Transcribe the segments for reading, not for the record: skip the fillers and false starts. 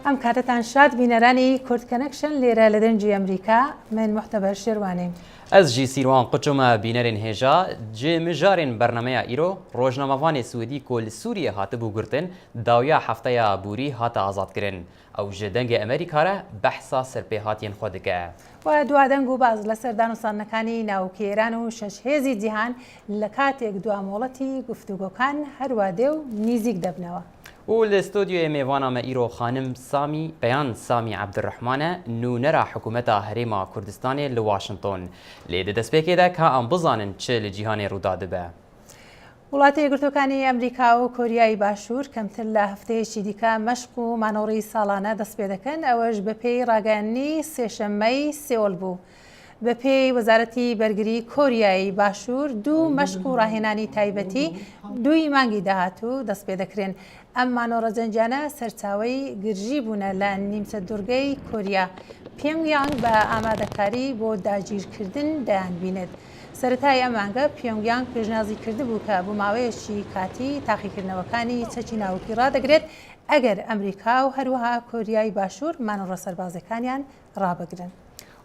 ئەم کاتتان شاد بینەرانی کورد کەنەکشن لێرە لە دەنجی ئەمریکا من محتەبەر شێروانیم. Ez jî sîrwan qiçuma bînerên hêja ji mijarên bernameya îro rojnamevanê Swêdî ku li Sûriyê hatibû girtin dawiya hefteya bûrî hate azadkirin. Ew ji dengê Amerîka re behsa serpêhatiyên xwe dike. و دوادەنگ و باز لەسەر دانوسانەکانی ناوکێران و شەش هێزی جیهان لە کاتێک دوامۆڵەتی گفتوگۆکان هەروە دێ و نزیک دەبنەوە. و li stûdyoyê mêvana me îro xanim Samî Beyan Samî Ebdirrehman e nûnera hikûmeta Herêma Kurdistanê li Washington. Lê di destpêkê de ka em bizanin çi li cîhanê rûda dibe. وڵاتی یەکگرتوەکانی ئەمریکا و کۆریای باشوور کەمتر لە هەفتەیەکی دیکە مەشق و مانۆڕی ساڵانە دەست پێ دەکەن ئەوەش بەپێی ڕاگەیاندنی سێشەممەی سێوەڵ بوو. بەپێی وەزارەتی بەرگری کۆریایی باشوور دوو مەشق و ڕاهێنانی تایبەتی دوی مانگی داهاتوو دەست پێ دەکرێن. ئەم مانۆڕە جەنجانە سەرچاوەی گرژی بوونە لە نیمچە دوورگەی کۆریا. پیۆنگیانگ بە ئامادەکاری بۆ داگیرکردن دەیانبینێت. سەرەتای ئەم مانگە پیۆنگیانگ پێشنیازی کردبوو کە بۆ ماوەیەکی کاتی تاقیکردنەوەکانی چەکی ناوکی ڕادەگرێت ئەگەر ئەمریکا و هەروەها کۆریای باشوور مانۆڕە سەربازەکانیان ڕابگرن.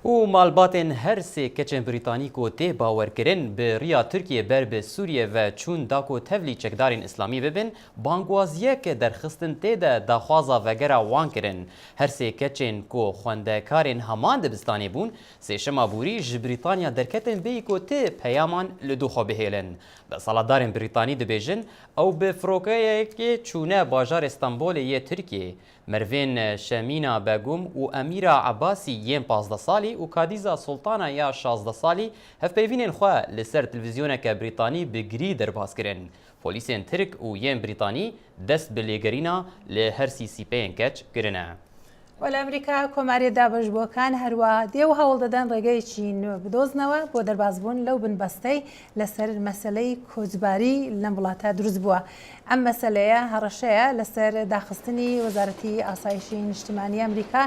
û malbatên her sê keçên Brîtanî ku tê bawerkirin bi riya Tirkiye ber bi Sûriye ve çûn da ku tevlî çekdarên İslamî bibin, bangwaziyeke derxistin tê de daxwaza vegera wan kirin. Her sê keçên ku xwendekarên heman dibistanê bûn, sêşema bûrî ji Brîtanya derketin bêyî ku tê peyaman li dû xwe bihêlin. Besalatdarên Brîtanî dibêjin ew bi firokeyekê çûne bajarê Stenbolê yê Tirkiyê. Mervên Şemîna Begum û Emîra Abbasî yên 15 salî û Kadîza Sultana ya 16 salî hevpeyvînên xwe li ser televîzyoneke Brîtanî bi girî derbas kirin. Polîsên Tirk û yên Brîtanî dest bi lêgerîna li her sîpeyên keç kirine. و لە ئەمریکا کۆمارێ دابەشبووەکان هەروە دێ و هەوڵ دەدەن ڕێگەیەکی نوێ بدۆزنەوە بۆ دەربازبوون لەو بنبەستەی لەسەر مەسەلەی کۆچباری لەم وڵاتە دروست بووە. ئەم مەسەلەیە هەڕەشەیە لەسەر داخستنی وەزارەتی ئاسایشی نیشتیمانی ئەمریکا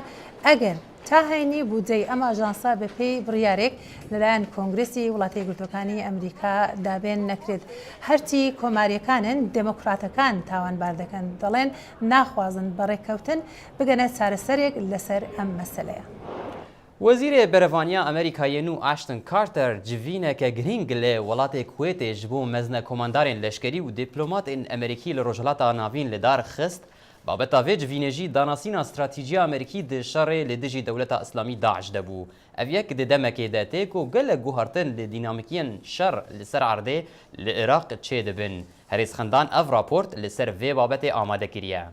ئەگەر تا هەینی بودجەی ئەم ئاژانسا بەپێی بڕیارێک لەلایەن کۆنگرسی وڵاتی یەکگرتوەکانی ئەمریکا دابێن نەکرێت. هەرچی کۆماریەکانن دموکراتەکان تاوانبار دەکەن دەڵێن ناخوازن بەڕێککەوتن بگەنە چارەسەرێک لەسەر ئەم مەسەلەیە. Wezîrê Berevaniya Amerîkayê nû Ashton Carter civîneke girîng li welatê Kuwêtê ji bo mezne komandarên leşkerî û dîplomatên Amerîkî li Rojhilata Navîn li dar xist. Babeta vê civînê jî danasîna stratîjiya Amerîkî di şerê li dijî Dewleta Îslamî Daeş de bû. Ev yek di demekê de tê ku gelek guhartin li dînamîkiyên şer li ser erdê li Iraq çê dibin. Herêzxendan ev raport li ser vê babetê amade kiriye.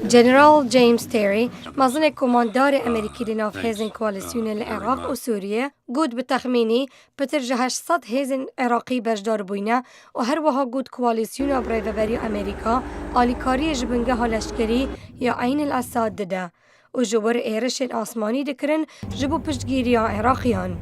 General James Terry مازنێک کۆماندارê Amerîkî li nav hêzên koalîsyonê li Iraq û Sûriye got bi texmînî pitir ji 800 hêzên Iraqî bejdar bûyne û her wiha got koalîsyona birêveberiya Amerîka alîkariyê ji bingeha leşkerî ya Ayn el-Esad dide û ji wir êrişên asmanî dikirin ji bo piştgiriya Iraqiyan.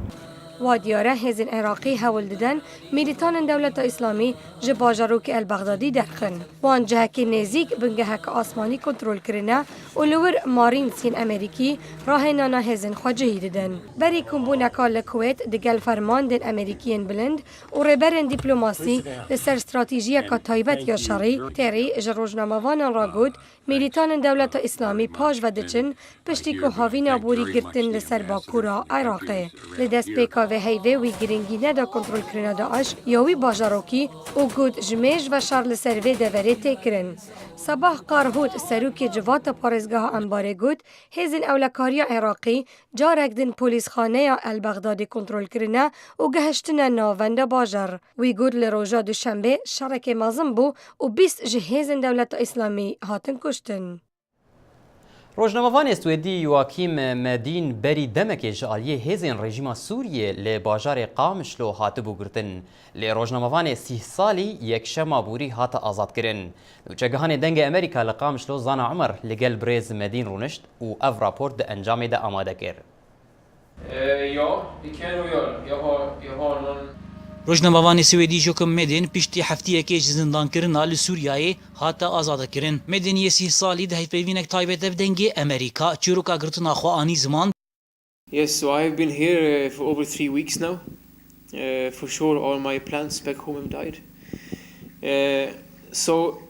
Wa diyare hêzên Iraqî hewl didin mîlîtanên Dewleta Îslamî ji bajarokê El-Bexdadî derxin. Wan cihekê nêzik bingeheke asmanî kontrol kirine û li wir marîn sîn Amerîkî rahênana hêzên xwe cihî didin. Berî kombûneka li Kuwêt di gel fermandên Amerîkiyên bilind û rêberên dîplomasî li ser stratîjiyeka taybet ya şerî, Terry ji rojnamevanan ra got mîlîtanên Dewleta Îslamî paş ve diçin piştî ku havîna borî girtin li ser Bakûra Iraqê. Li destpêka vê heyvê wî giringî neda kontrolkirina Daeş ya wî bajarokî û got ji mêj ve şer li ser vê deverê tê kirin. Sabah Qarhut serokê civata parêzgeha Embarê got hêzên ewlekariya Iraqî carek din polîsxaneya El-Bexdadê kontrolkirine û gihiştine navenda bajar. Wî got li roja duşembe şerekê mezin bû û 20 ji hêzên Dewleta Îslamî hatin kuştin. Rojnamevanê Swêdî Joakim Medîn berî demekê ji aliyê hêzên rejîma Sûriyê li bajarê Qamişlo hatibû girtin. Lê rojnamevanê 30 salî yekşema bûrî hate azadkirin. Nûçegihanê dengê Amerîka li Qamişlo Zana Umer li gel birêz Medîn rûnişt û ev raport di encamê de amade kir. Rojnamevanê Swêdî Joakim Medîn piştî hefteyekê ji zindankirina li Sûriyayê hate azadekirin. Medîn yê 30 salî di hevpeyvînek taybet ev dengê Amerîka çîroka girtina xwe anî ziman. Yes, so I've been here for over 3 weeks now. For sure all my plants back home have died. So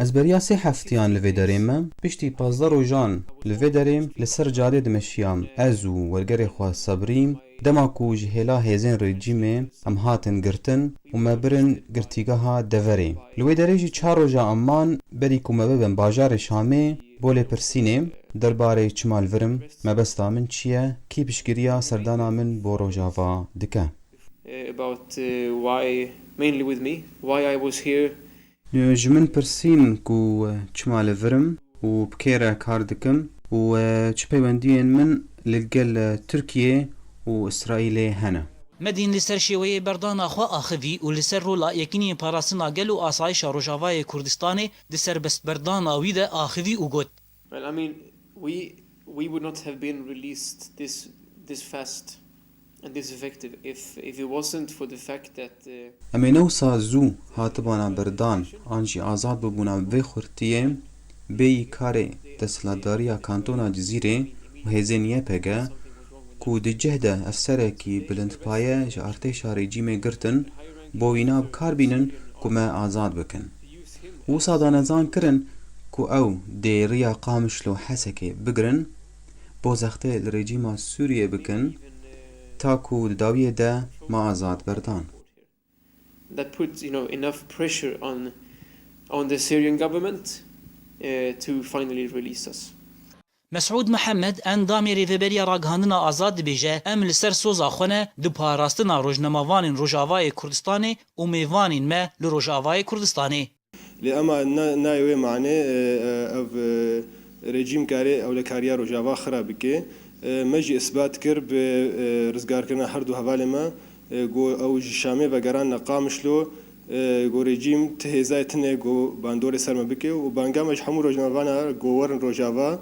Ez beriya sê hefteyان li vê derê me piştî 15 rojan li vê derê li ser cadê dimeşiyam ez û wergerê xwe sebrîm dema ku ji hêla hêzên rejîmê em hatin girtin û me birin girtîgeha deverê. Li wê derê jî 4 roja eman berî ku me bibin bajarê Şamê bo lêpirsînê derbarê çima li virim, mebesta min çi ye, kî piştgiriya serdana min bo rojava dike. About why, mainly with me, why I was here. Ji min pirsîn ku çima li virim û bi kê re kar dikim û çi peywendiyên min li gel Tirkiye û İsraîlê hene. مدین لسر شێوەیە بەردانا خوا ئاخوی و لەسەر ڕۆلا یەکینی پاراستنا گەل و ئاسایشە ڕۆژاوای کوردستانی لەسەر بەستبەردانا ویدە ئاخوی و گوت. Well, I mean, we would not have been released this fast and this effective if it wasn't for the fact that Em ê newsa zû hatibana berdan an jî azad bibûna vê xurtiyê bêyî karê desthilatdariya kantona Cizîrê û hêzên YPG ku di cih de efserekî bilindpaye ji artêşa rejîmê girtin bo wîna bi kar bînin ku me azad bikin. Wisa danezan kirin ku ew dê riya Qamişlo Hesekê bigirin bo zextê li rejîma Sûriyê bikin ta ku di dawiyê de me azad berdan. that put enough pressure on the Syrian government to finally release us. مسعود محمد اندامی ریوبریا راگهاندنا آزاد دبیجه ام لسر سوزا خونه د پاراستنا روجنماوانین روجاوای کوردستانی و میوانین ما لروجاوای کوردستانی لأما نايوي معناه أو رجيم كاري أو لكاريا روجاوا خرابك مجي إثبات كرب رزقار كنا حردو هوالما جو أو شامي وجران نقامشلو جو رجيم تهزايتنا جو باندور سرما بكي وبانجامش حمو روجنماوانا جو ورن روجاوا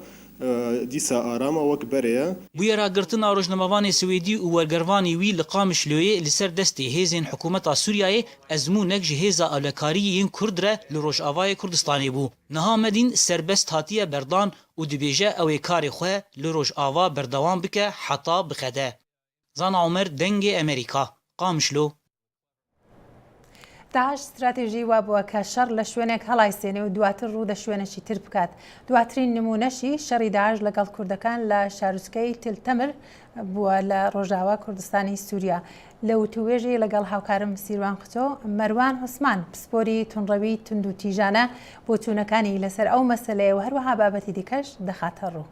دیسا آرام وەک بەرەیە بویە راگرتنا ڕۆژنەماوانی سوێدی و وەرگەڕوانی وی لە قامشلۆیە لەسەر دەستی هێزên حکوومەتا سووریایê ئەزموونێک ji hêza alêkariyên Kurd re li Rojavayê Kurdistanê bû. Niha Medîn serbest hatiye berdan û dibêje ew ê karê xwe li Rojava berdewam bike heta bixede. Zana Omer dengê Amerîka Qamişlo داعش استراتیژی وا بووە کە شەڕ لە شوێنێک هەڵایسێنێ و دواتر ڕوو دە شوێنێکی تر بکات. دواترین نمونەشی شەڕی داعش لەگەڵ کوردەکان لە شارۆچکەی تلتەمر بووە لە ڕۆژاوا کوردستانی سووریا. لە وتوێژی لەگەڵ هاوکارم سیروان قوتۆ مەروان عوسمان پسپۆری تونڕەوی تند و تیژانە بۆ چوونەکانی لەسەر ئەو مەسەلەیە و هەروەها بابەتی دیکەش دەخاتە ڕوو.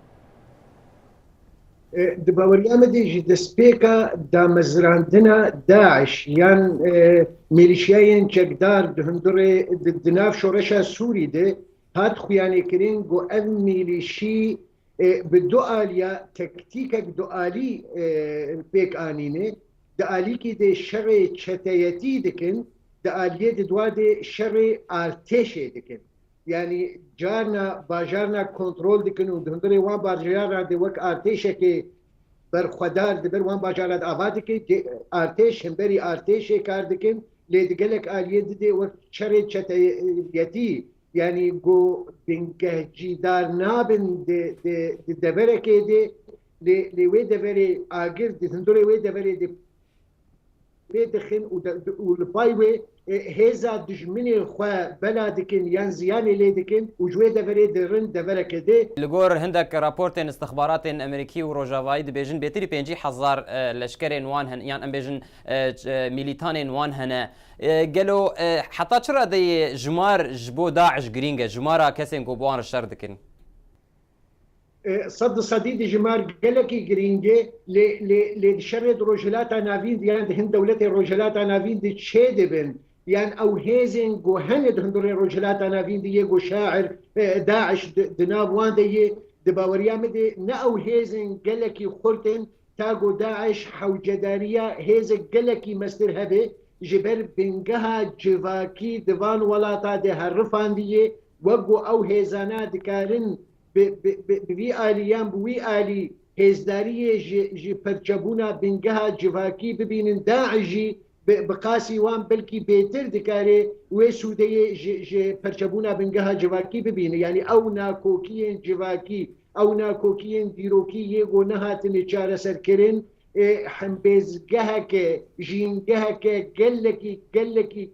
دباوریامەدێژی دەستپێکە دامەزراندنە داعش یان میلیشیایەن چەکدار هەندڕێ دناف شۆڕەشە سووری دێ هات خویانێکردن بۆ ئەم میلیشی بە دوعالیە تەکتیکێک دوعالی پێکانینێ دەعالیکی دێ شەڕێ چەتەیەتی دکن دەعالیێ دوا دێ شەڕێ ئارتێشێ دکن. یعنی جارنا باژارنا کۆنتترۆل دکن و هەندێ وان باژارە دێ وەک ئارتێشێکی بەرخوادار دەبەر وان باژارات ئاوا دکەیت ئارتێش هەمبەری ئارتێشێ کار دکن لێ دگەلێک ئالیە دێ وەک شەڕێ چەتەیەتی یعنی گۆ بنگەهجیدار نابن دەبەرێکێ دێ لێ وێ دەبەرێ ئاگر هەندێ وێ دەبەرێ پێ دەخن و لەپای وێ هێزا دژمنی خوا بەلا دکن یان زیانی لێ دکن و گوێ دەبەرێ دەڕن دەبەرەکە دێ li gor hindek raportên istixbaratên Amerîkî û Rojavayî dibêjin bêtirî 5,000 leşkerên wan hene yan em bêjin mîlîtanên wan hene. Gelo heta çira deyê jimar ji bo Daeş girîng e jimara kesên ku wan şer dikin. صد صديد جمار قالكي جرينجي لشرد روجلاتا نافين يعني هند دولة روجلاتا نافين دي تشيدبن يعني او هيزن جو هند هندور روجلاتا نافين دي جو شاعر داعش دناب وان دي دباوريا مدي نا او هيزن قالكي خلتن تاغو داعش حوجداريا هيز قالكي مستر هبه جبر بنجها جواكي ديوان ولاتا دي هرفان دي وقو او هيزانا دكارن بوی آلیان بوی آلی هزداری جی پرچبونا بنگها جواکی ببینن داعشی بقاسی وان بلکی بهتر دکاره و سوده جی پرچبونا بنگها جواکی ببینه یعنی او ناکوکین جواکی او ناکوکین دیروکی یگو نهاتن چاره سر کرن همبزگه که جینگه که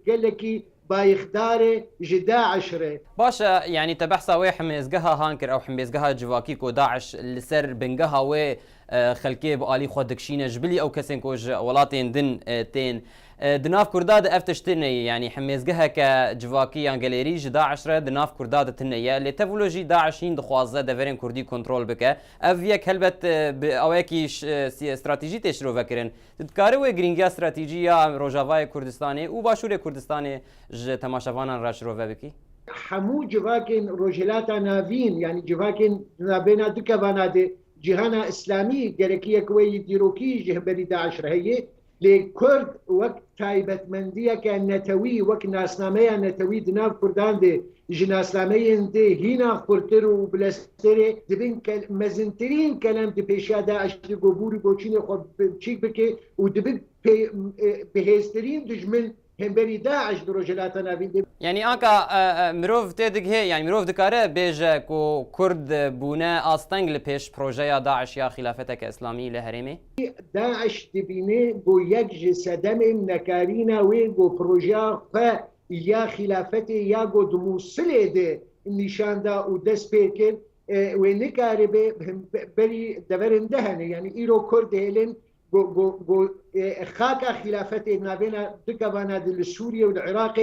گلکی بايخدار جداعش ري باشا يعني تبحثا وي حميزقها هانكر او حميزقها جواكي كو داعش لسر بنقها وي خلكي بآلي خود دكشينه جبلي او كسين كوج ولاتين دن تين دناف كرداد افتشتني يعني حميزقها كجواكي يعني غاليري داعش را دناف كرداد تنيا اللي تفولوجي داعشين دخوازه دفرين كردي كنترول بك افيك هلبت اويكي استراتيجي تشرو فكرن تذكري وي جرينجا استراتيجيه روجافاي كردستاني وباشور كردستاني تماشافانا راشرو بكي حمو جواكن روجلاتا نافين يعني جواكن نابينا دكافانا دي جهانا اسلامي جركيه كوي ديروكي جهبري داعش رهيه لكرد وقت تايبت منديه كان نتوي وقت ناسناميه نتوي دناف كردان دي جناسلاميين دي هنا خورترو بلاستري دبين مزنترين كلام دي بيشا داعش دي قبوري بوچيني خود بچيك بكي ودبين بهسترين دجمن هم بری داعش دروجلات نافين يعني انكا مروف تيدك هي يعني مروف دكاره بيجا كو كرد بونا استنج لبيش بروجيا داعش يا خلافتك اسلامي لهرمي داعش دبينه بو يك صدم نكارينا ويغو بروجيا ف يا خلافته يا گو دموسله ده نشاندا و دست پیکن و نکاره بری دورنده يعني ایرو کرد هلن جو خاكا خلافته نابينا دكافانا دل سوريا والعراق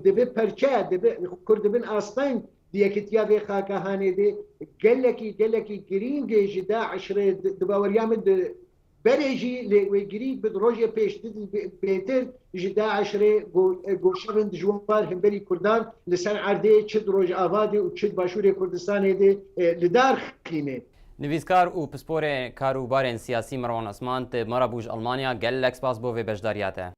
دبي برشا دبي كرد بن استين ديكتيا في خاكا هاني دي قالكي جرين جي داعش دباوريامد بريجي لويجري بدروجي بيش بيتر جدا عشرة جو شرند جوار هم بري كردان لسان عردي تشد روج آبادي وتشد باشوري كردستان دي لدار خيمه نویزکار و پسپور کاروبار سیاسی مروان عثمان ته مرابوج آلمانیا گل لکسپاس بو و بجداریاته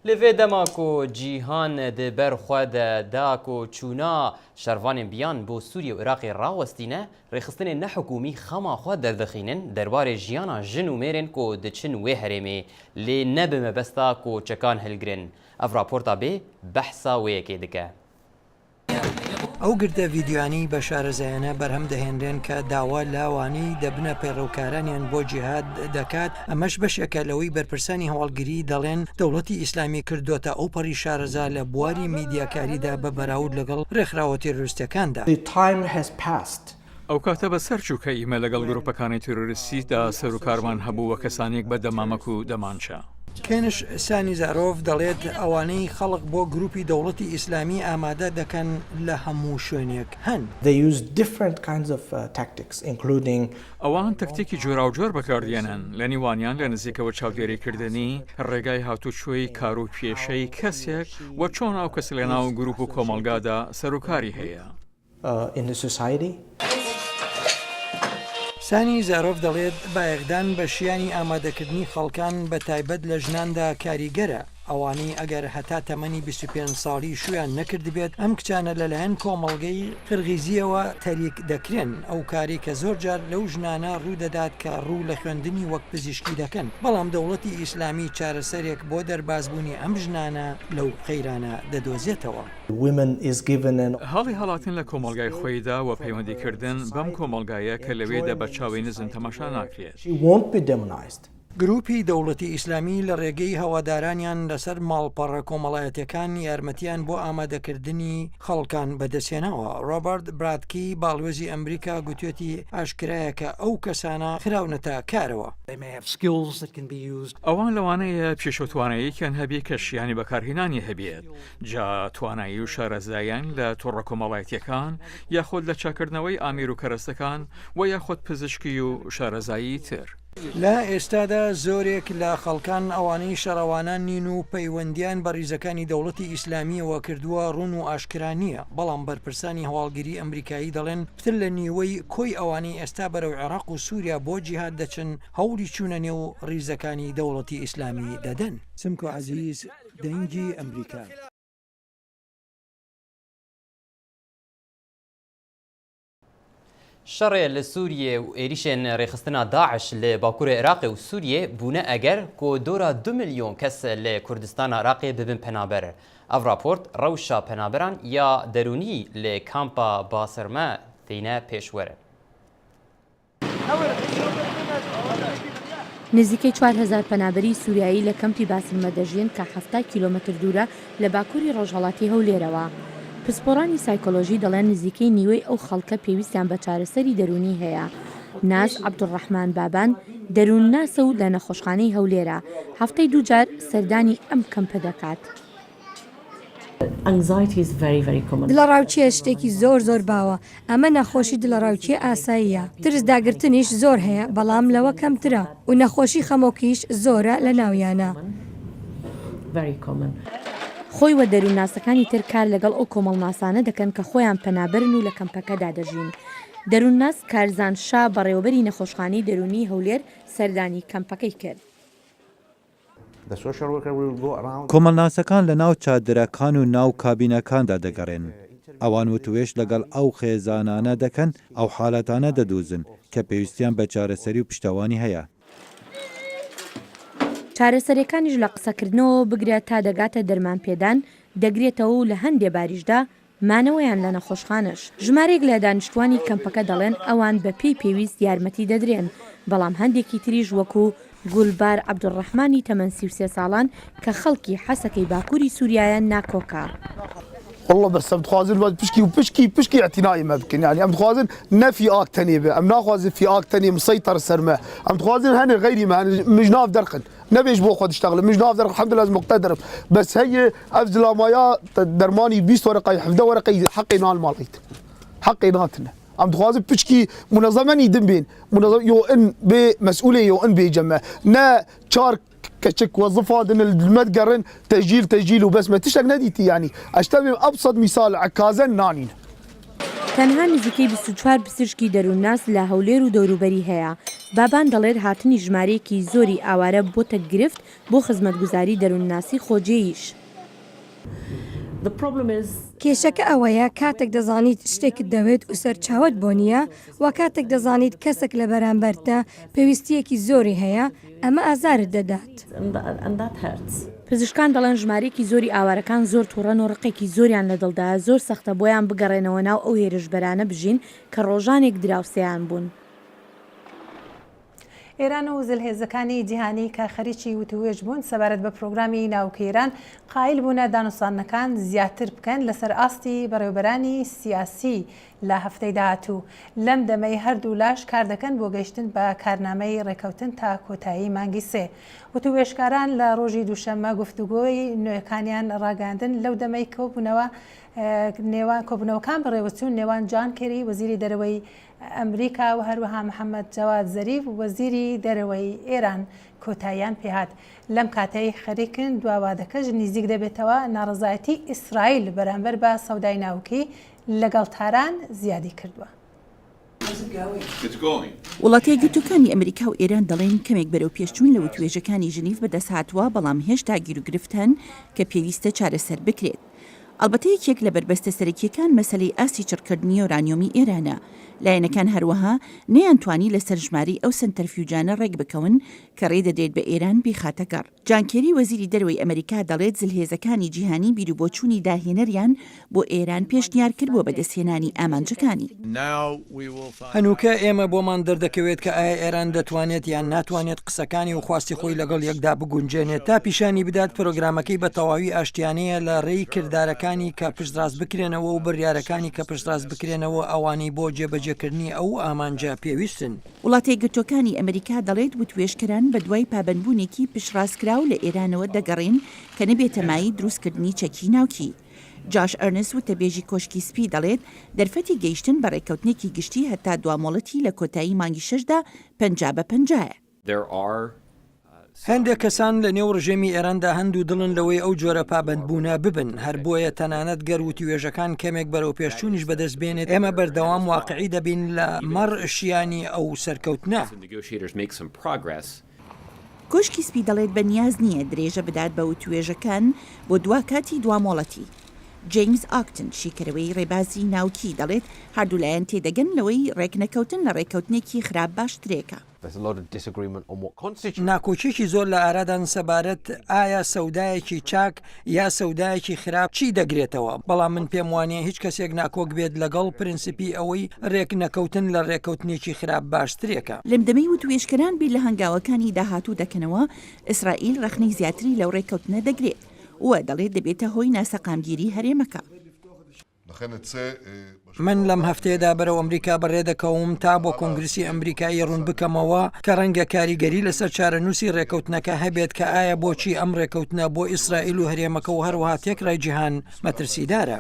لوی دماکو جیهان ده بر خود داکو چونا شروان بیان بو سوریه و عراق راوستینه رخصتن نه حکومی خما خود دردخینن درباره جیانا جن و میرن کو دچن و هرمی لی نبم بستا کو چکان هلگرن اف راپورتا به بحثا و یکی دکه ئەو گردە ڤیدیۆیانەی بە شارەزایانە بەرهەم دەهێنرێن کە داوا لاوانی دەبنە پەیڕەوکارانیان بۆ جیهاد دەکات ئەمەش بەشێکە لەوەی بەرپرسانی هەواڵگیری دەڵێن دەوڵەتی ئیسلامی کردوتە ئەو پەڕی شارەزا لە بواری میدیاکاریدا بە بەراورد لەگەڵ ڕێکخراوە تێرۆریستەکاندا. ئەو کاتە بە سەر چووکە ئیمە لەگەڵ گروپەکانی تیرۆریستیدا سەر و کارمان هەبوو وە کەسانێک بە دەمامەک و دەمانچە. کێنش سانیزارۆڤ دەڵێت ئەوانەی خەڵک بۆ گروپی دەوڵەتی ئیسلامی ئامادە دەکەن لە هەموو شوێنێک هەن. ئەوان تەکتێکی جۆراوجۆر بەکاردێنن لە نیوانیان لە نزیکەوە چاودێریکردنی ڕێگای هاتوچۆی کار و کێشەی کەسێک وە چۆن ئەو کەس لە ناو گروپ و کۆمەڵگادا سەرۆکاری هەیە. سانی زارۆڤ دەڵێت بایەقدان بە شیانی ئامادەکردنی خەڵکان بە تایبەت لە ژناندا کاریگەرە ئەوانەی ئەگەر هەتا تەمەنی 25 ساڵی شویان نەکرد بێت ئەم کچانە لەلایەن کۆمەڵگەی قرغیزیەوە تەریک دەکرێن ئەو کاری کە زۆر جار لەو ژنانە ڕوودەدات کە ڕوو لە خوێندنی وەک پزیشکی دەکەن بەڵام دەوڵەتی ئیسلامی چارەسەرێک بۆ دەربازبوونی ئەم ژنانە لەو قەیرانە دەدۆزێتەوە. هەڵی هەڵاتن لە کۆمەڵگای خۆیدا و پەیوەندیکردن بەم کۆمەڵگایە کە لەوێدا بە چاوی نزم تەماشا ناکرێت. گروپی دەوڵەتی ئیسلامی لە ڕێگەی هەوادارانیان لەسەر ماڵپەڕە کۆمەڵایەتەکان یارمەتیان بۆ ئامادەکردنی خەڵکان بەدەستێنەوە. ڕۆبەرت برادکی باڵوێزی ئەمریکا گوتوێتی ئاشکرایە کە ئەو کەسانە خراونەتە کارەوە. ئەوان لەوانەیە پێشەوتوانەیەکیان هەبێ کە شیانی بەکارهێنانی هەبێت جا توانایی و شارەزایان لە تۆڕە کۆمەڵایەتیەکان یاخۆت لە چاکردنەوەی ئامیر و کەرەستەکان و یاخۆت پزیشکی و شارەزایی تر. لە ئێستادا زۆرێک لە خەڵکان ئەوانەی شەڕەوانان نین و پەیوەندیان بە ڕیزەکانی دەوڵەتی ئیسلامیەوە کردووە ڕوون و ئاشکرانیە بەڵام بەرپرسانی هەواڵگیری ئەمریکایی دەڵێن پتر لە نیوەی کۆی ئەوانەی ئێستا بەرەو عێراق و سووریا بۆ جیهاد دەچن هەوڵی چوونە نێو ڕیزەکانی دەوڵەتی ئیسلامی دەدەن. سمکۆ عەزیز دەنگی ئەمریکا. شر لسوريا وإيريشن ريخستنا داعش لباكور عراق وسوريا بونا أجر كو دورا 2 مليون كس لكردستان عراقي ببن بنابر. أف رابورت روشا بنابران يا دروني لكامبا باسرما ثينا بيشوره. نزیکەی 4,000 پەنابەری سووریایی لە کەمپی باسلمە دەژین کە 70 کیلۆمەتر دوورە لە باکووری ڕۆژهەڵاتی هەولێرەوە. پسپۆڕانی سایکۆلۆژی دەڵێن نزیکەی نیوەی ئەو خەڵکە پێویستیان بە چارەسەری دەرونی هەیە. ناز عەبدوڕەحمان بابان دەروون ناسە و لە نەخۆشخانەی هەولێرە هەفتەی دووجار سەردانی ئەم کەمپە دەکات. دڵەڕاوچیە شتێکی زۆر باوە. ئەمە نەخۆشی دڵەڕاوچی ئاساییە. ترس داگرتنیش زۆر هەیە بەڵام لەوە کەمترە و نەخۆشی خەمۆکیش زۆرە لە ناویانە. خۆی وە دەروونناسەکانی تر کار لەگەڵ ئەو کۆمەڵناسانە دەکەن کە خۆیان پەنابەرن و لە کەمپەکەدا دەژین. دەروونناس کارزان شا بەڕێوەبەری نەخۆشخانەی دەرونی هەولێر سەردانی کەمپەکەی کرد. کۆمەڵناسەکان لە ناو چادرەکان و ناو کابینەکاندا دەگەڕێن. ئەوان وتوێش لەگەڵ ئەو خێزانانە دەکەن ئەو حالەتانە دەدوزن کە پێویستیان بە چارەسەری و پشتەوانی هەیە. چارەسەرەکانیش لە قسەکردنەوە بگرێت تا دەگاتە دەرمان پێدان دەگرێتەوە و لە هەندێ باریشدا مانەوەیان لە نەخۆشخانەش. ژمارێک لە دانیشتوانی کەمپەکە دەڵێن ئەوان بە پێی پێویست یارمەتی دەدرێن بەڵام هەندێکی تریش وەکو گولبار عەبدوڕەحمانی تەمەن 33 ساڵان کە خەڵکی حەسەکەی باکووری سووریایە ناکۆکە. والله بس ام تخوازن بشكي اعتنائي ما بكن يعني ام تخوازن نفي اكتني ام ناخذ في اكتني مسيطر سرمه ام تخوازن هن غيري ما مش ناف درقن نبيش بو خد اشتغل مش ناف درق الحمد لله لازم مقتدر بس هي افزل مايا درماني 20 ورقه حفظه ورقه حقي نال ماليت حقي ناتنا ام تخوازن بشكي منظمه يدم بين منظم يو ان بمسؤوليه يو ان بيجمع نا شارك كشك وظفها دن المتقرن تسجيل وبس ما تشتغل نديتي يعني اشتغل ابسط مثال عكازن نانين تەنها نزیکەی 24 پزیشکی دەروونناس لە هەولێر و دەوروبەری هەیە. بابان دەڵێت هاتنی ژمارەیەکی زۆری ئاوارە بۆتە گرفت بۆ خزمەتگوزاری دەروونناسی خۆجێیش. کێشەکە ئەوەیە کاتێک دەزانیت شتێکت دەوێت و سەرچاوت بۆ نییە و کاتێک دەزانیت کەسێک لە بەرامبەرتە پێویستیەکی زۆری هەیە ئەمە ئازارت دەدات. پزیشکان دەڵێن ژمارەیەکی زۆری ئاوارەکان زۆر تووڕەن و ڕقێکی زۆریان لەدڵدا زۆر سەختە بۆیان بگەڕێنەوە ناو ئەو هێرشبەرانە بژین کە ڕۆژانێک دراوسەیان بوون. ئێران و زلهێزەکانی جیهانی کە خەریکی وتوێژ بوون سەبارەت بە پرۆگرامی ناوکەیران قایل بوونە دانوستانەکان زیاتر بکەن لەسەر ئاستی بەڕێوەبەرانی سیاسی لە هەفتەی داهاتوو. لەم دەمەی هەردوو لاش کار دەکەن بۆ گەیشتن بە کارنامەی ڕێکەوتن تا کۆتایی مانگی 3. وتوێژکاران لە ڕۆژی دووشەممە گفتوگۆی نوێەکانیان ڕاگەاندن لەو دەمەی کۆبوونەوەکان بەڕێوەچوون نێوان جان کێری وەزیری دەرەوەی ئەمریکا و هەروەها محەممەد جەواد زەریف وەزیری دەرەوەی ئێران کۆتاییان پێهات. لەم کاتەی خەریکن دواوادەکەش نزیک دەبێتەوە ناڕزایەتی ئیسرائیل بەرامبەر بە سەودای ناوکی لەگەڵ تاران زیادی کردووە. وڵاتە یەکگرتووەکانی ئەمریکا و ئێران دەڵێن کەمێک بەرەو پێشچوون لە وتوێژەکانی ژنیف بەدەست هاتووە بەڵام هێشتا گیرروگرفتن کە پێویستە چارەسەر بکرێت. ئەلبەتە یەکێک لە بربەستە سەرەکیەکان مەسەلەی ئاستی چڕکردنی ئۆرانیۆمی ئێرانە. لایەنەکان هەروەها نەیانتوانی لەسەر ژماری ئەو سەنتەرفیوجانە ڕێک بکەون کە ڕێدەدرێت بە ئێران بیخاتە گەڕ. جان کێری وەزیری دەرەوەی ئەمریکا دەڵێت زلهێزەکانی جیهانی بیرروبۆچوونی داهێنەریان بۆ ئێران پێشنیار کرد بۆ بەدەستهێنانی ئامانجەکانی. هەنووکە ئێمە بۆمان دەردەکەوێت کە ئایا ئێران دەتوانێت یان ناتوانێت قسەکانی و خواستی خۆی لەگەڵ یەکدا بگونجێنێت تا پیشانی بدات پرۆگرامەکەی بە تەواوی ئاشتیانەیە لە ڕێی کردارەکانی کە پشتڕاست بکرێنەوە و بڕیارەکانی کە پشتڕاست بکرێنەوە ئەوانی بۆ جێبەجێکردنی ئەو ئامانجە پێویستن. وڵاتی یەکگرتووەکانی ئەمریکا دەڵێت وتوێژکەران بە دوای پابەندبوونێکی پشتڕاستکراو لە ئێرانەوە دەگەڕێن کە نەبێتە مای دروستکردنی چەکی ناوکی. جاش ئەرنس وتەبێژی کۆشکی سپی دەڵێت دەرفەتی گەیشتن بە ڕێکەوتنێکی گشتی هەتا دوامۆڵەتی لە کۆتایی مانگی 6دا 50-50. هەندێک کەسان لە نێو ڕژێمی ئێراندا هەندوو دڵن لەوەی ئەو جۆرە پابەندبوونە ببن هەر بۆیە تەنانەت گەر وتوێژەکان کەمێک بەرەو پێشچوونیش بەدەست بێنێت ئێمە بەردەوام واقعی دەبین لە مەڕشیانی ئەو سەرکەوتنە. کۆشکی سپی دەڵێت بەنیاز نییە درێژە بدات بە وتوێژەکان بۆ دوا کاتی دوامۆڵەتی. جیمز ئاکتن شیکەرەوەی ڕێبازی ناوکی دەڵێت هەردوولایەن تێدەگەن لەوەی ڕێکنەکەوتن لە ڕێکەوتنێکی خراپ باشترێکە. ناکۆچێکی زۆر لە ئارادان سەبارەت ئایا سەودایەکی چاک یا سەودایەکی خراپ چی دەگرێتەوە، بەڵام من پێم وانێ هیچ کەسێک ناکۆک بێت لەگەڵ پرینسیپی ئەوەی ڕێک نەکەوتن لە ڕێکەوتنێکی خراپ باشترێکە. لەمدەمەی وتوێشکەران بیر لە هەنگاوەکانی داهاتوو دەکەنەوە ئیسرائیل ڕەخنەی زیاتری لەو ڕێکەوتنە دەگرێت وە دەڵێت دەبێتە هۆی ناسەقامگیری هەرێمەکە. من لەم هەفتەیەدا بەرەو ئەمریکا بەڕێ دەکەوم تا بۆ کۆنگرسی ئەمریکایی ڕوون بکەمەوە کە ڕەنگە کاریگەری لەسەر چارەنووسی ڕێکەوتنەکە هەبێت کە ئایا بۆچی ئەم ڕێکەوتنە بۆ ئیسرائیل و هەرێمەکە و هەروەها تێکڕای جیهان مەترسیدارە.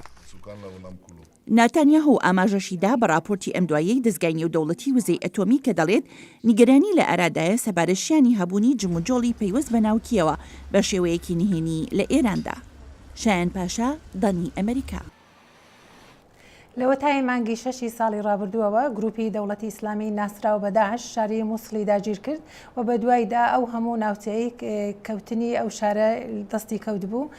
ناتانیاهو ئاماژەشیدا بە راپۆرتی ئەم دوایەی دەستگای نێودەوڵەتی وزەی ئەتۆمی کە دەڵێت نیگەرانی لە ئارادایە سەبارەتشیانی هەبوونی جموجۆڵی پەیوەست بە ناوکیەوە بە شێوەیەکی نهێنی لە ئێراندا. شایان پاشا، دانی ئەمریکا. لەوە تای مانگی 6 ساڵی ڕابردووەوە گروپی دەوڵەتی ئیسلامی ناسراو بە داعش شاری مووسڵی داگیر کرد و بە دوایدا ئەو هەموو ناوچەی کەوتنی ئەو شارە دەستی کەوت بوو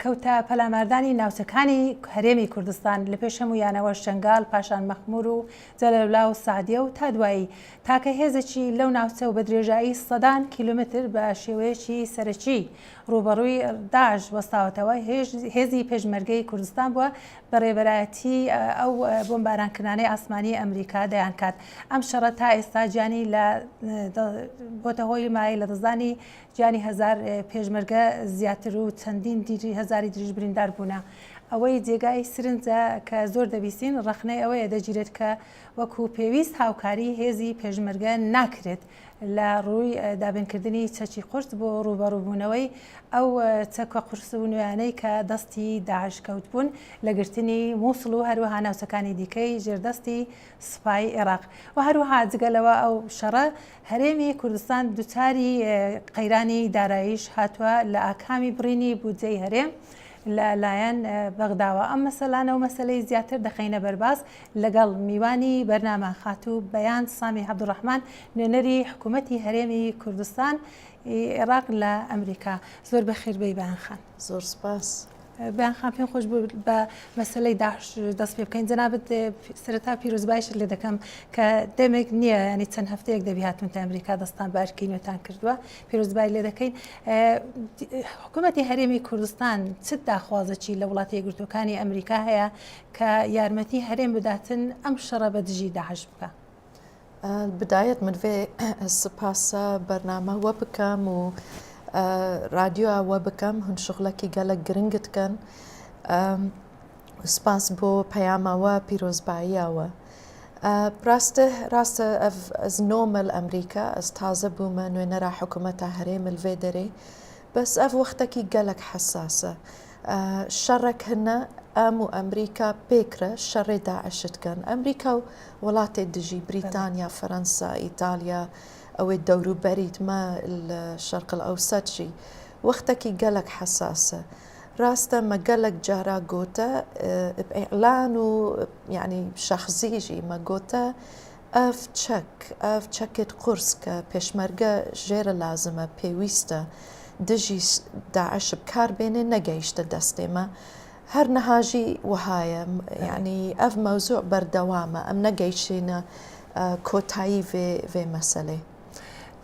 کەوتە پەلاماردانی ناوچەکانی هەرێمی کوردستان لە پێش هەمویانەوە شنگال، پاشان مەخمور و جەلەولا و سعدیە و تا دوایی تاکە هێزێکی لەو ناوچە و بە درێژایی سەدان کیلومتر بە شێوەیەکی سەرەکی ڕوبەڕووی داعش وەستاوەتەوە. هێزی پێشمەرگەی کوردستان بووە بەڕێبەرایەتی ئەو بۆمبارانکردانەی ئاسمانی ئەمریکا دەیان کات. ئەم شەڕە تا ئێستا گیانی بۆتە هۆی مای لە دەزانی گیانی هەزار پێشمەرگە زیاتر و چەندین دیری هەزاری دریژ بریندار بوونە. ئەوەی جێگای سرنجە کە زۆر دەبیستین ڕەخنەی ئەوەیە دەگیرێت کە وەکو پێویست هاوکاری هێزی پێشمەرگە ناکرێت لە ڕووی دابینکردنی چەکی قورس بۆ ڕوبەڕووبوونەوەی ئەو چەکە قورس و نوێیانەی کە دەستی داعش کەوت بوون لە گرتنی مووسڵ و هەروەها ناوچەکانی دیکەی ژێردەستی سوپای عێراق و هەروەها جگەلەوە ئەو شەڕە هەرێمی کوردستان دووچاری قەیرانی داراییش هاتووە لە ئاکامی بڕینی بودجەی هەرێم لەلایەن بەغداوە. ئەم مەسەلانە و مەسلەی زیاتر دەخینە بەرباز لەگەڵ میوانی بەرنامە خاتوو بەیان سامی عەبدوڕەحمان نوێنەری حکوومەتی هەرێمی کوردستان عێراق لە ئەمریکا. زۆر بەخێربەی بەیان خان. زۆر سپاس. بەیان خان پێم خۆش بوو بە مەسلەی داعش دەست پێ بکەین. جەنابەت سەرەتا پیرۆزبایش لێ دەکەم کە دەمێک نییە ینی چەند هەفتەیەک دەبی هاتون تا ئەمریکا دەستان بارکی نوێتان کردووە پیرۆزبای لێ دەکەین. حکوومەتی هەرێمی کوردستان چ داخوازەکی لە وڵاتی یەکگرتووەکانی ئەمریکا هەیە کە یارمەتی هەرێم بداتن ئەم شەڕە بە دژی داعش بکە؟ بدایەت من vê spasa bername we bikim û radyoya we bikim hûn şixulekî gelek giring dikin spas bo peyama we pîrozbayiya we. Rast ev ez nomel Emerîka ez taze bûme nûnera hikûmeta herêmê li vê derê bes ev wextekî gelek hesas e. Şerek hine em û Emerîka pêkire şerê Daeş dikin. Emerîka û welatê dijî Brîtanya, Fransa, İtalya ew ê dewrûberî me li Şerqil Ewsed jî wextekî gelek hesas e. Rast e me gelek cara gote bi îlan û yanî şexsî jî me gote ev çekê qurs ke pêşmerge jê re lazim e pêwîst e dijî Daeş bi kar bêne negehîşte destê me. Her niha jî wiha ye yanî ev mewzû berdewam e em negehîşîne kotayî vê meselê.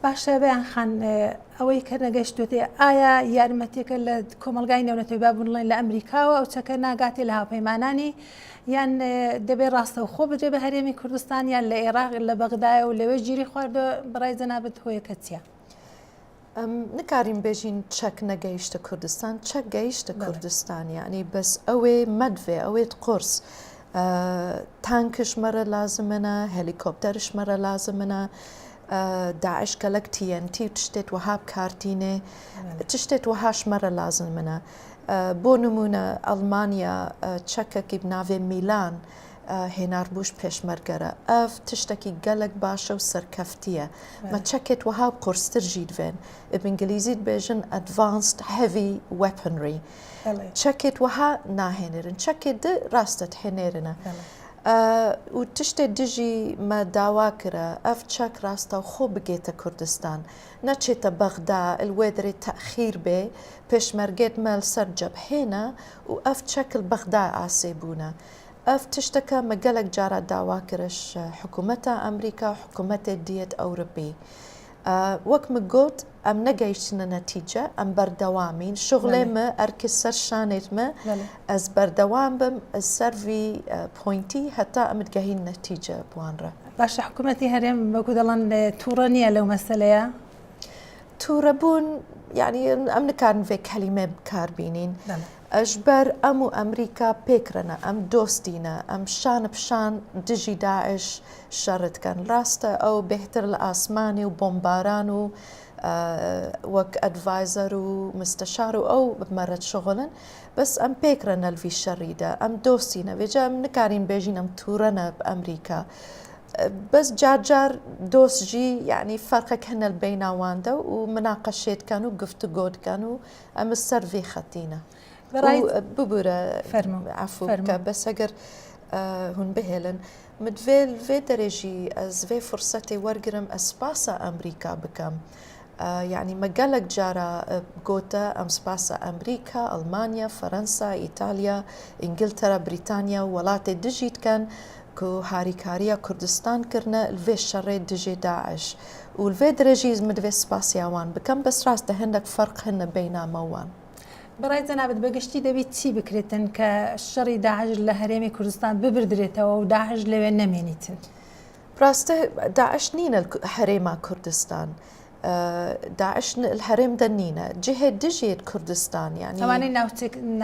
باشە بەیان خان ئەوەی کە نەگەشتوێتێ ئایا یارمەتێکە لە کۆمەلگای نێونەتەوەی بابوونڵێن لە ئەمریکاوە ئەو چەکە ناگاتێ لە هاوپەیمانانی یان دەبێت ڕاستە و خۆ بدرێ بە هەرێمی کوردستان یان لە عێراق لە بەغدایە و لەوێ گیری خواردە بەڕای جەنابەت هۆیەکە چییە؟ نکارین بێژین چەک نەگەیشتە کوردستان چەک گەیشتە کوردستان یعنی بەس ئەوێ مەدوێ ئەوێت قرس تانکش مەرە لازمنە هەلیکۆپتەرش مەرە لازمنە داعش gelek TNT tiştêt wiha bikartîne tiştêt wiha ji me re lazim min e. Bo nimûne Almanya çekekî bi navê Mîlan hênarbûj pêşmerge re ev tiştekî gelek baş e û serkeftiye. Me çekêt wiha qurstir jî divên bi İngilîzî dibêjin advanced heavy weaponry. Çekêt wiha nahênirin çekê di rastet hênêrine. û tiştê dijî me dawa kire ev çek rasta xwe bigête Kurdistan neçête Bexda li wê derê texîr bê pêşmergêt me li ser cephêne û ev çek li Bexda asê bûne ئەف تشتەکە مەگەلک جارە داواکرش حکوومەتە ئەمریکا و حکوومەتێ دیەت ئەوروپی وەک مگوت ئەم نەگەیشتنە نەتیجە ئەم بەردەوامین شغلێمە ئەرکی سەر شانێتمە ئەس بەردەوام بم سەروی پۆینتی هەتا ئەمتگەهین نەتیجە بوانرە باشە حکوومەتی هەرێم بەکو دەڵەن تووڕە نییە لەو مەسلەیە تووڕەبوون یعنی ئەم نکارن vê کەلیمە بکاربینین ئەژبەر ئەم و ئەمریکا پێکرنە ئەم دۆستینە ئەم شانە پیشان دژی داعش شەڕتکەن ڕاستە ئەو بهتر لە ئاسمانی و بۆمباران و وەک ئەدڤایزەر و مستەشار و ئەو بمەرەت شغلن بەس ئەم پێکرە نەلوی شەڕیدا ئەم دۆستینە وێجا ئەم نکارین بێژین ئەم تووڕەنە ئەمریکا بەس جارجار دۆستجی یعنی فەرقێک هەنە بیناواندا و مناقەشێتکەن و گفتوگۆتکەن و ئەمە سەروێ خەتینە ببورە عفوکە بەس ئەگەر هون بهێلن مدوێ دەرێژی ئەس vê فرسەتی وەرگرم ئەسپاسە ئەمریکا بکەم یعنی مەگەلک جارە گۆتە ئەم سپاسە ئەمریکا ئەڵمانیا فەرەنسا ئیتالیا ئینگلتەرا بریتانیا و وڵاتی دژیتکەن و هاریکاریە کوردستان کردنە vê شەڕێ دژێ داعش و vê درێژی مدوێ سپاسیاوان بکەم بەس ڕاستە هەندێک فەرق هەنە بینامەوان بەڕای جەنابەت بەگشتی دەبێت چی بکرێتن کە شەڕی داعش لە هەرێمی کوردستان ببردرێتەوە و داعش لەوێ نەمێنیتن ڕاستە داعش نینە هەرێما کوردستان داعش الهەرێم دەنینە جهێ دژێت کوردستان یعنی ئەوانەی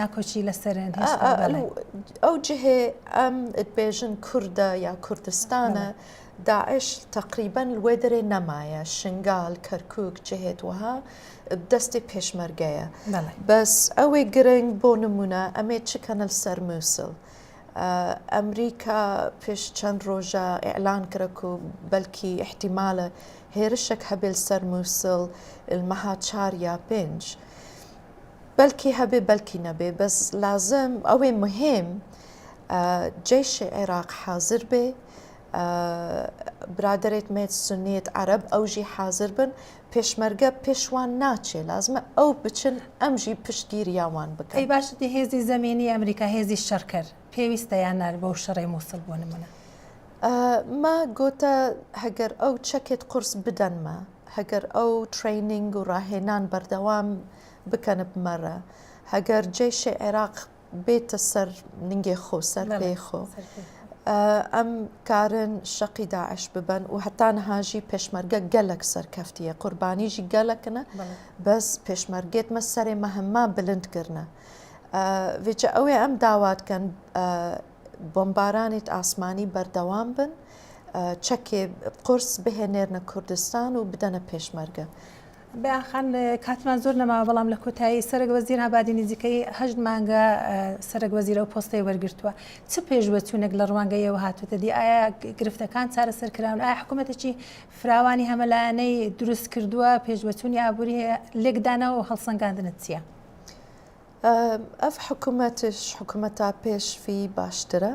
ناکۆچی لەسەرن ئەو جهێ ئەم بێژن کووردە یا کوردستانە داعش تقریبا لێ دەرێ نەمایە شنگال کەرکووک جهێت وها دەستی پێشمەرگەیە بەس ئەوەی گرنگ بۆ نمونە ئەمێ چکەنە سەر مووسڵ ئەمریکا پێش چەند ڕۆژە ئێعلان کرد و بەلکی احتیمالە هێرشێک هەبێ سەر مووسڵ المەها 4 یا 5 بەلکی هەبێ بەلکی نەبێ بەس لازم ئەوەی مهم جێشی عێراق حازر بێ برادرێت مێت سنێت عەرب ئەوژی حازر بن پێشمەرگە پێشوان ناچێ لازمە ئەو بچن ئەمژی پشتگیریاوان بکەن ئەی باشتی هێزی زەمینی ئەمریکا هێزی شەڕکرد پێویستە یان نار بەو شەڕی مووسڵ بۆ نمونە ما گۆتە هەگەر ئەو چەکێت قورس بدەنمە هەگەر ئەو ترینینگ و ڕاهێنان بەردەوام بکەنە بمەرە هەگەر جێشی عێراق بێتە سەر ننگێ خۆ سەر پێی خۆ ئەم کارن شەقی داعش ببن و هەتا نەهاژی پێشمەرگە گەلک سەرکەفتیە قوربانیژی گەلەکنە بەس پێشمەرگێتمە سەرێ مەهمما بلندکردنە وێجە ئەوێ ئەم داواتکەن بۆمبارانێت ئاسمانی بەردەوام بن چەکێ قرس بهێنێرنە کوردستان و بدەنە پێشمەرگە بەخان کاتمان زۆر نەماوە بەڵام لە کۆتایی سەرک وەزیر هەبادی نزیکەی 8 مانگە سەرک وەزیرە و پۆستەی وەرگرتووە چ پێشوەچوونێک لە ڕوانگەیەوە هاتووتە دی ئایا گرفتەکان چارەسەرکراون ئایا حکوومەتێکی فراوانی هەمەلایەنەی دروست کردووە پێشوەچوونی ئابووری لێکدانەوە و هەڵسەنگاندنت چییە؟ ئەف حکوومەتش حکوومەتا پێشوی باشترە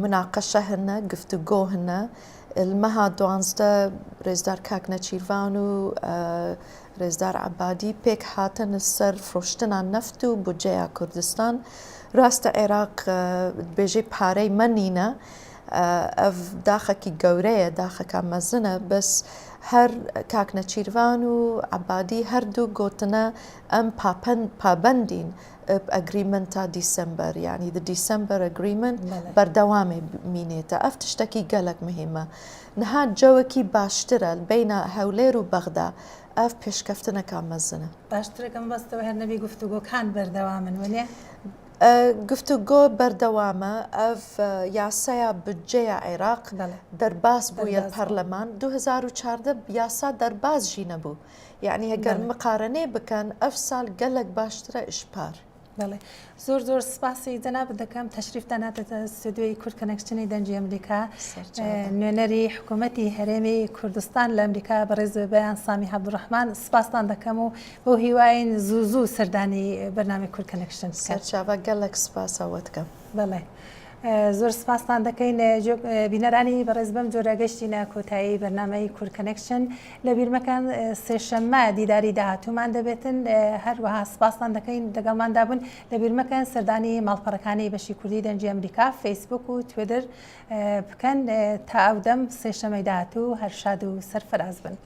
مناقەشە هەنە گفتوگۆ هەنە المەها 12 ڕێزدار کاک نەچیروان و ڕێزدار عەبادی پێک هاتن سەر فرۆشتنان نەفت و بودجەیە کوردستان ڕاستە عێراق بێژەی پارەی مەنینە ئەف داخەکی گەورەیە داخەکە مەزنە بەس هەر کاک نەچیروان و عەبادی هەردوو گوتنە ئەم پابەندین ئەگریمنتا دیسمبر یعنی the December agreement بەردەوامێ مینێتە ئەف تشتێکی گەلک مهمە نەها جەوەکی باشترە بینە هەولێر و بەغدا ئەف پێشکەفتنەکە مەزنە باشترەکەم بەستەوە هەر نەبی گفتوگۆکان بەردەوامن وەنێ؟ گفتوگۆ بەردەوامە ئەف یاسایە بودجەیە عێراق دەرباز بووە پەرلەمان 2014 یاسا دەرباز ژی نەبوو یعنی هەگەر مقارنێ بکەن ئەف ساڵ گەلک باشترە ئشپار زۆر زۆر سپاسی جەنابەت دەکەم تەشریفتە ناتێتە ستودیۆی کورد کەنەکشنی دەنجی ئەمریکا نوێنەری حکوومەتی هەرێمی کوردستان لە ئەمریکا بەڕێز بەیان سامی عەبدوڕەحمان سپاسان دەکەم و بۆ هیواین زوو سەردانی بەرنامەی کورد کەنەکشن سەرچاوە گەلک سپاسەوە دەکەم بەڵێ زۆر سپاسان دەکەین بینەرانی بەڕێز بەم جۆرە گەشتینە کۆتایی بەرنامەی کور کەنەکشن لە بیرمەکان سێشەممە دیداری داهاتوومان دەبێتن هەروەها سپاسان دەکەین لەگەڵماندا بوون لە بیرمەکان سەردانی ماڵپەڕەکانی بەشی کوردی دەنجی ئەمریکا فەیسبوک و تویتر بکەن تا ئەو دەم سێشەمەی داهاتوو هەر شاد و سەرفەراز بن.